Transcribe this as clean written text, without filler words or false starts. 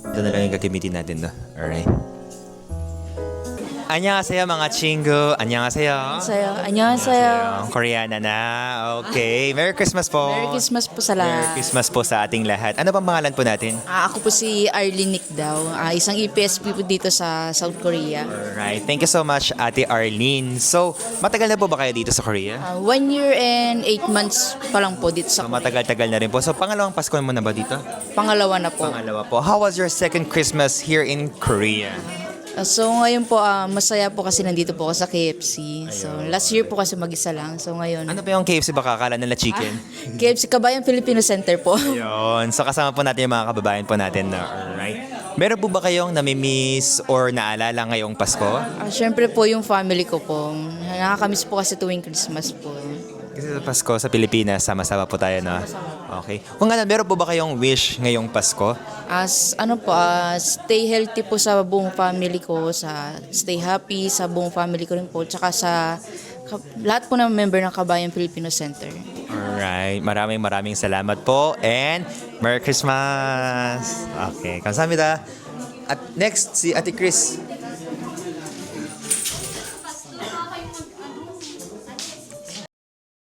Ito na lang yung gagamitin natin, no? Alright. Annyeonghaseyo mga chingu. Annyeonghaseyo. 안녕하세요. Koreana na. Okay. Merry Christmas po. Merry Christmas po sa Merry lahat. Christmas po sa ating lahat. Ano bang pangalan po natin? Ako po si Arlene Nicdaw, isang EPSP po dito sa South Korea. Alright. Thank you so much, Ate Arlene. So, matagal na po ba kayo dito sa Korea? 1 year and 8 months pa lang po dito So, sa matagal-tagal na rin po. So, pangalawang Pasko mo na ba dito? Pangalawa na po. Pangalawa po. How was your second Christmas here in Korea? So ngayon po, masaya po kasi nandito po ako sa KFC. So last year po kasi mag-isa lang. So ngayon, Ano ba yung KFC baka akala nila chicken? KFC Kabayan Filipino Center po. Yun. So kasama po natin yung mga kababayan po natin na alright. Meron po ba kayong namimiss or naalala ngayong Pasko? Siyempre po yung family ko po. Nakakamiss po kasi tuwing Christmas po. Kasi sa Pasko sa Pilipinas, sama-sama po tayo na. Okay. Kung ano, meron po ba kayong wish ngayong Pasko? Stay healthy po sa buong family ko, stay happy sa buong family ko rin po, tsaka lahat po ng member ng Kabayan Filipino Center. Alright. Maraming salamat po and Merry Christmas! Okay. Kamsahamnida. At next, si Ate Chris.